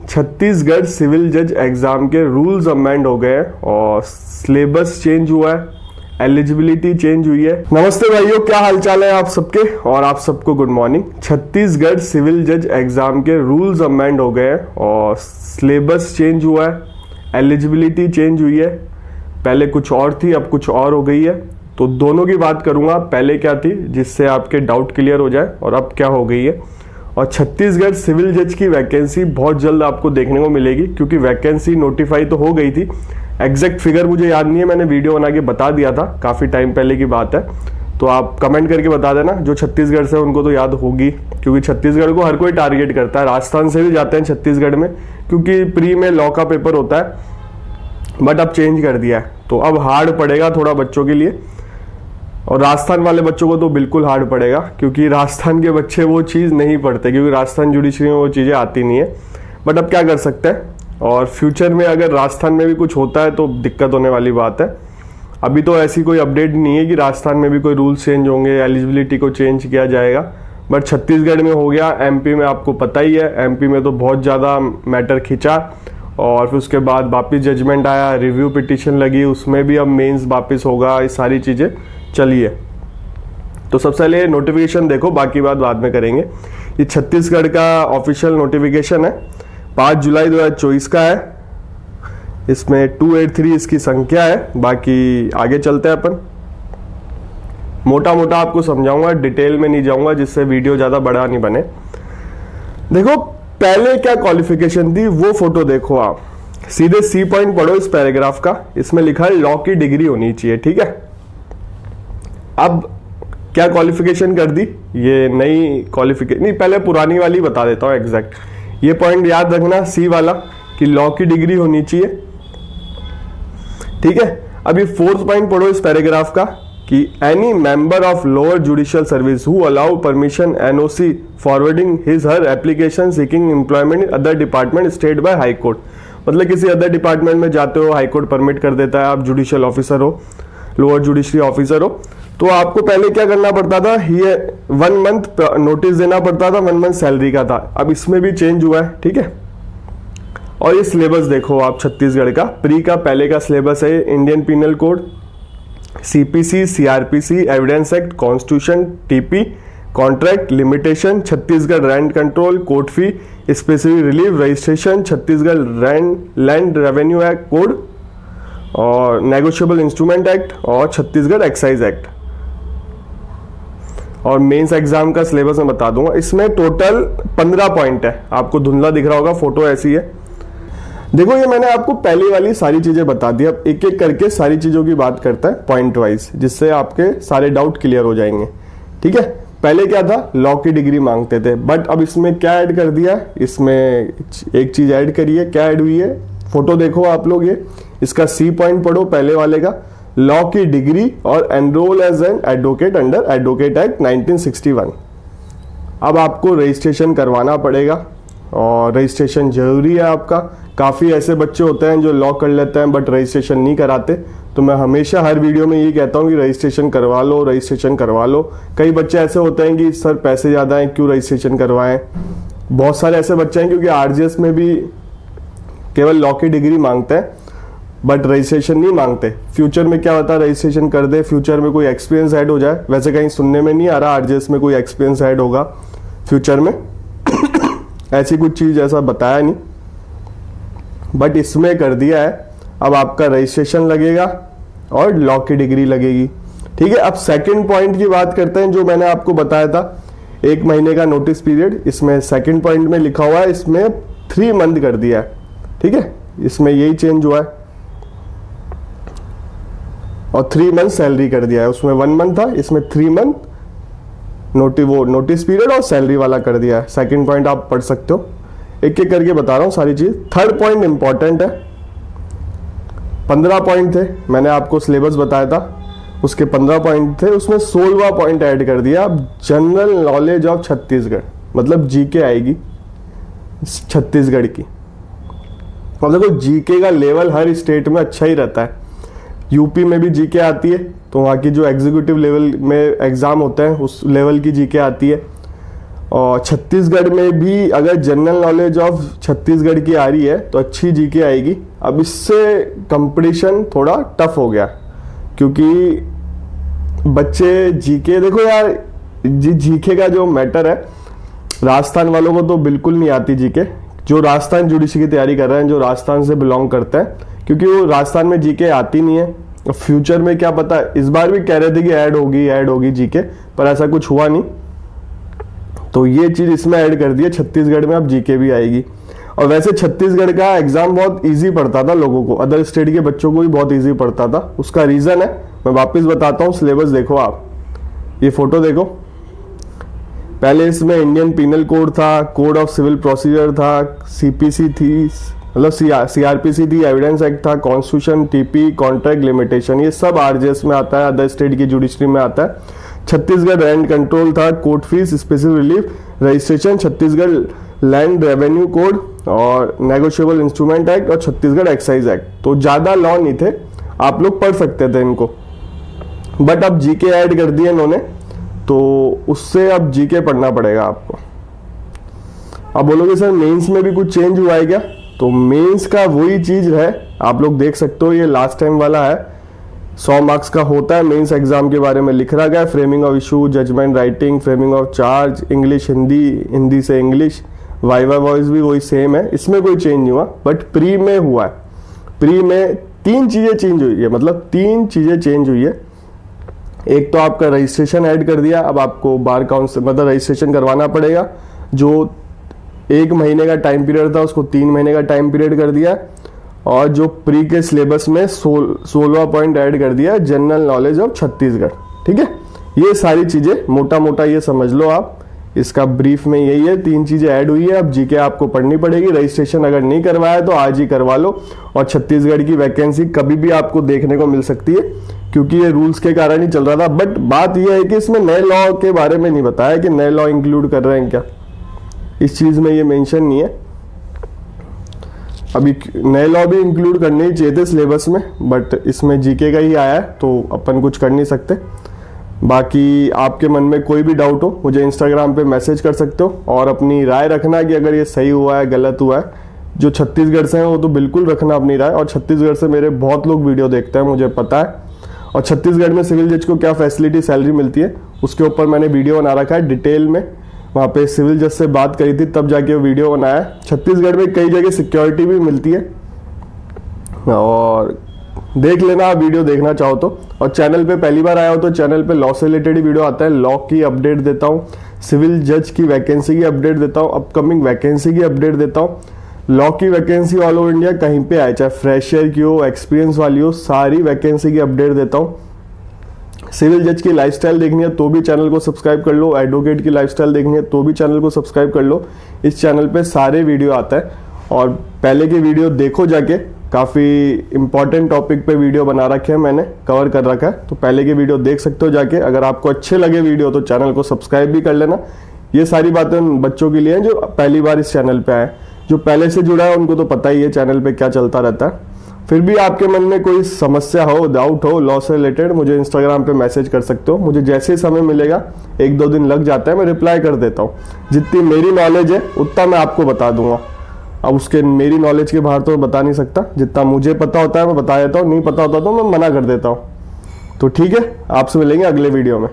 Chhattisgarh civil जज exam के rules amend हो गए हैं और सिलेबस चेंज हुआ है, एलिजिबिलिटी चेंज हुई है। नमस्ते भाइयों, क्या हालचाल है आप सबके और आप सबको गुड मॉर्निंग। छत्तीसगढ़ सिविल जज एग्जाम के रूल्स अमेंड हो गए हैं और सिलेबस चेंज हुआ है, एलिजिबिलिटी चेंज हुई है। पहले कुछ और थी, अब कुछ और हो गई है। तो दोनों की बात करूंगा, पहले क्या थी जिससे आपके डाउट क्लियर हो जाए और अब क्या हो गई है। और छत्तीसगढ़ सिविल जज की वैकेंसी बहुत जल्द आपको देखने को मिलेगी, क्योंकि वैकेंसी नोटिफाई तो हो गई थी। एग्जैक्ट फिगर मुझे याद नहीं है, मैंने वीडियो बना के बता दिया था, काफ़ी टाइम पहले की बात है। तो आप कमेंट करके बता देना, जो छत्तीसगढ़ से उनको तो याद होगी, क्योंकि छत्तीसगढ़ को हर कोई टारगेट करता है। राजस्थान से भी जाते हैं छत्तीसगढ़ में, क्योंकि प्री में लॉ का पेपर होता है, बट अब चेंज कर दिया है। तो अब हार्ड पड़ेगा थोड़ा बच्चों के लिए, और राजस्थान वाले बच्चों को तो बिल्कुल हार्ड पड़ेगा, क्योंकि राजस्थान के बच्चे वो चीज़ नहीं पढ़ते, क्योंकि राजस्थान जुडिशरी में वो चीज़ें आती नहीं है। बट अब क्या कर सकते हैं, और फ्यूचर में अगर राजस्थान में भी कुछ होता है तो दिक्कत होने वाली बात है। अभी तो ऐसी कोई अपडेट नहीं है कि राजस्थान में भी कोई रूल्स चेंज होंगे, एलिजिबिलिटी को चेंज किया जाएगा। बट छत्तीसगढ़ में हो गया, एमपी में आपको पता ही है, एमपी में तो बहुत ज़्यादा मैटर खिंचा, और फिर उसके बाद वापस जजमेंट आया, रिव्यू पिटिशन लगी, उसमें भी अब मेंस वापस होगा, ये सारी चीज़ें चलिए। तो सबसे पहले नोटिफिकेशन देखो, बाकी बात बाद में करेंगे। ये छत्तीसगढ़ का ऑफिशियल नोटिफिकेशन है, 5 जुलाई 2024 का है। इसमें 283 इसकी संख्या है। बाकी आगे चलते हैं अपन, मोटा मोटा आपको समझाऊंगा, डिटेल में नहीं जाऊंगा, जिससे वीडियो ज़्यादा बड़ा नहीं बने। देखो पहले क्या क्वालिफिकेशन थी वो फोटो देखो, आप सीधे सी पॉइंट पढ़ो इस पैराग्राफ का। इसमें लिखा है लॉ की डिग्री होनी चाहिए, ठीक है। अब क्या क्वालिफिकेशन कर दी, ये नई क्वालिफिकेशन नहीं, पहले पुरानी वाली बता देता हूँ एग्जैक्ट। ये पॉइंट याद रखना, सी वाला, कि लॉ की डिग्री होनी चाहिए, ठीक है। अब ये 4th पॉइंट पढ़ो इस पैराग्राफ का, कि any member of lower judicial service who allow permission NOC forwarding his her application seeking employment in other department state by high court. मतलब किसी अदर डिपार्टमेंट में जाते हो, हाई कोर्ट परमिट कर देता है, आप जुडिशियल ऑफिसर हो, लोअर जुडिशरी ऑफिसर हो, तो आपको पहले क्या करना पड़ता था, ये 1 मंथ नोटिस देना पड़ता था, 1 मंथ सैलरी का था। अब इसमें भी चेंज हुआ है, ठीक है। और ये सिलेबस देखो आप छत्तीसगढ़ का, प्री का पहले का सिलेबस है, Indian penal code, CPC, CRPC, evidence act, constitution, TP, contract, limitation, Chhattisgarh rent control, court fee, specific relief, registration, Chhattisgarh land revenue act code, और नेगोशिएबल इंस्ट्रूमेंट एक्ट, और छत्तीसगढ़ एक्साइज एक्ट। और मेंस एग्जाम का syllabus मैं बता दूंगा। इसमें total 15 point है, आपको धुंधला दिख रहा होगा, फोटो ऐसी है। देखो ये मैंने आपको पहले वाली सारी चीजें बता दी, अब एक एक करके सारी चीजों की बात करता है पॉइंट वाइज, जिससे आपके सारे डाउट क्लियर हो जाएंगे, ठीक है। पहले क्या था, लॉ की डिग्री मांगते थे, बट अब इसमें क्या ऐड कर दिया, इसमें एक चीज ऐड करी है। क्या ऐड हुई है, फोटो देखो आप लोग, ये इसका सी पॉइंट पढ़ो पहले वाले का, लॉ की डिग्री और enrol as an advocate under advocate act 1961। अब आपको रजिस्ट्रेशन करवाना पड़ेगा, और रजिस्ट्रेशन जरूरी है आपका। काफ़ी ऐसे बच्चे होते हैं जो लॉ कर लेते हैं बट रजिस्ट्रेशन नहीं कराते, तो मैं हमेशा हर वीडियो में ये कहता हूँ कि रजिस्ट्रेशन करवा लो, रजिस्ट्रेशन करवा लो। कई बच्चे ऐसे होते हैं कि सर पैसे ज़्यादा हैं, क्यों रजिस्ट्रेशन करवाएं। बहुत सारे ऐसे बच्चे हैं, क्योंकि आरजीएस में भी केवल लॉ की डिग्री मांगते हैं बट रजिस्ट्रेशन नहीं मांगते। फ्यूचर में क्या होता है, रजिस्ट्रेशन कर दे, फ्यूचर में कोई एक्सपीरियंस ऐड हो जाए। वैसे कहीं सुनने में नहीं आ रहा आरजीएस में कोई एक्सपीरियंस ऐड होगा फ्यूचर में ऐसी कुछ चीज़ ऐसा बताया नहीं, बट इसमें कर दिया है। अब आपका रजिस्ट्रेशन लगेगा और लॉ की डिग्री लगेगी, ठीक है। अब सेकंड पॉइंट की बात करते हैं, जो मैंने आपको बताया था 1 महीने का नोटिस पीरियड। इसमें सेकंड पॉइंट में लिखा हुआ है, इसमें 3 मंथ कर दिया है, ठीक है। इसमें यही चेंज हुआ है, और 3 मंथ सैलरी कर दिया है। उसमें 1 मंथ था, इसमें 3 मंथ नोटिस पीरियड और सैलरी वाला कर दिया है। सेकंड पॉइंट आप पढ़ सकते हो, एक एक करके बता रहा हूं सारी चीज। थर्ड पॉइंट इंपॉर्टेंट है, 15 पॉइंट थे, मैंने आपको सिलेबस बताया था, उसके 15 पॉइंट थे, उसमें 16वां पॉइंट ऐड कर दिया। अब जनरल नॉलेज ऑफ छत्तीसगढ़, मतलब जीके आएगी छत्तीसगढ़ की। अब देखो जीके का लेवल हर स्टेट में अच्छा ही रहता है, यूपी में भी जीके आती है, तो वहाँ की जो एग्जीक्यूटिव लेवल में एग्जाम होते हैं उस लेवल की जीके आती है। और छत्तीसगढ़ में भी अगर जनरल नॉलेज ऑफ छत्तीसगढ़ की आ रही है तो अच्छी जीके आएगी। अब इससे कंपटीशन थोड़ा टफ हो गया, क्योंकि बच्चे जीके, देखो यार जीके का जो मैटर है, राजस्थान वालों को तो बिल्कुल नहीं आती जीके, जो राजस्थान जुडिशरी की तैयारी कर रहे हैं, जो राजस्थान से बिलोंग करते हैं, क्योंकि वो राजस्थान में जीके आती नहीं है। फ्यूचर में क्या पता, इस बार भी कह रहे थे कि ऐड होगी जीके, पर ऐसा कुछ हुआ नहीं, तो ये चीज इसमें ऐड कर दी है। छत्तीसगढ़ में अब जीके भी आएगी। और वैसे छत्तीसगढ़ का एग्जाम बहुत इजी पड़ता था लोगों को, अदर स्टेट के बच्चों को भी बहुत इजी पड़ता था। उसका रीजन है, मैं वापस बताता हूँ। सिलेबस देखो आप, ये फोटो देखो, पहले इसमें इंडियन पिनल कोड था, कोड ऑफ सिविल प्रोसीजर था, सीपीसी थी, मतलब सीआरपीसी थी, एविडेंस एक्ट था, कॉन्स्टिट्यूशन, टीपी, कॉन्ट्रैक्ट लिमिटेशन, ये सब आरजेएस में आता है, अदर स्टेट की जुडिशरी में आता है। छत्तीसगढ़ लैंड कंट्रोल था, court fees, special relief, registration, Chhattisgarh land revenue code और नेगोशिएबल इंस्ट्रूमेंट एक्ट और छत्तीसगढ़ एक्साइज एक्ट। तो ज्यादा लॉ नहीं थे, आप लोग पढ़ सकते थे इनको, बट अब जीके ऐड कर दिए इन्होंने, तो उससे अब जीके पढ़ना पड़ेगा आपको। अब बोलोगे सर मेंस में भी कुछ चेंज हुआ है क्या? तो मेंस का वही चीज है, आप लोग देख सकते हो, ये लास्ट टाइम वाला है, 100 मार्क्स का होता है। मेंस एग्जाम के बारे में लिख रहा गया, framing of issue, judgment writing, framing of charge, English Hindi, Hindi से इंग्लिश, वाइवा वॉइस भी वही सेम है, इसमें कोई चेंज नहीं हुआ। बट प्री में हुआ है, प्री में 3 चीजें चेंज हुई है, मतलब 3 चीजें चेंज हुई है। एक तो आपका रजिस्ट्रेशन ऐड कर दिया, अब आपको बार काउंसिल मतलब रजिस्ट्रेशन करवाना पड़ेगा, जो 1 महीने का टाइम पीरियड था उसको 3 महीने का टाइम पीरियड कर दिया, और जो प्री के सिलेबस में 16 पॉइंट ऐड कर दिया जनरल नॉलेज ऑफ छत्तीसगढ़। ठीक है, ये सारी चीजें मोटा मोटा ये समझ लो आप, इसका ब्रीफ में यही है, 3 चीजें ऐड हुई है। अब जीके आपको पढ़नी पड़ेगी, रजिस्ट्रेशन अगर नहीं करवाया तो आज ही करवा लो, और छत्तीसगढ़ की वैकेंसी कभी भी आपको देखने को मिल सकती है, क्योंकि ये रूल्स के कारण ही चल रहा था। बट बात यह है कि इसमें नए लॉ के बारे में नहीं बताया कि नए लॉ इंक्लूड कर रहे हैं क्या, इस चीज में ये मेंशन नहीं है। अभी नए लॉ भी इंक्लूड करने ही चाहिए थे सिलेबस में, बट इसमें जीके का ही आया है तो अपन कुछ कर नहीं सकते। बाकी आपके मन में कोई भी डाउट हो मुझे इंस्टाग्राम पे मैसेज कर सकते हो, और अपनी राय रखना कि अगर ये सही हुआ है गलत हुआ है। जो छत्तीसगढ़ से हैं वो तो बिल्कुल रखना अपनी राय, और छत्तीसगढ़ से मेरे बहुत लोग वीडियो देखते हैं, मुझे पता है। और छत्तीसगढ़ में सिविल जज को क्या फैसिलिटी सैलरी मिलती है उसके ऊपर मैंने वीडियो बना रखा है डिटेल में, वहाँ पे सिविल जज से बात करी थी तब जाके वो वीडियो बनाया। छत्तीसगढ़ में कई जगह सिक्योरिटी भी मिलती है, और देख लेना आप वीडियो देखना चाहो तो। और चैनल पे पहली बार आया हो तो चैनल पे लॉ से रिलेटेड ही वीडियो आता है, लॉ की अपडेट देता हूँ, सिविल जज की वैकेंसी की अपडेट देता हूँ, अपकमिंग वैकेंसी की अपडेट देता हूँ। लॉ की वैकेंसी ऑल ओवर इंडिया कहीं पे आए, चाहे फ्रेशर की हो, एक्सपीरियंस वाली हो, सारी वैकेंसी की अपडेट देता हूँ। सिविल जज की लाइफस्टाइल देखनी है तो भी चैनल को सब्सक्राइब कर लो, एडवोकेट की लाइफस्टाइल देखनी है तो भी चैनल को सब्सक्राइब कर लो। इस चैनल पे सारे वीडियो आता है, और पहले के वीडियो देखो जाके, काफ़ी इंपॉर्टेंट टॉपिक पे वीडियो बना रखे हैं, मैंने कवर कर रखा है, तो पहले के वीडियो देख सकते हो जाके। अगर आपको अच्छे लगे वीडियो तो चैनल को सब्सक्राइब भी कर लेना। ये सारी बातें बच्चों के लिए हैं जो पहली बार इस चैनल पे आए, जो पहले से जुड़ा है उनको तो पता ही है चैनल पे क्या चलता रहता है। फिर भी आपके मन में कोई समस्या हो, डाउट हो लॉ से रिलेटेड, मुझे इंस्टाग्राम पे मैसेज कर सकते हो। मुझे जैसे ही समय मिलेगा, 1-2 दिन लग जाता है, मैं रिप्लाई कर देता हूँ। जितनी मेरी नॉलेज है उतना मैं आपको बता दूंगा। अब उसके मेरी नॉलेज के बाहर तो बता नहीं सकता, जितना मुझे पता होता है मैं बता देता हूँ, नहीं पता होता तो मैं मना कर देता हूँ। तो ठीक है, आपसे मिलेंगे अगले वीडियो में।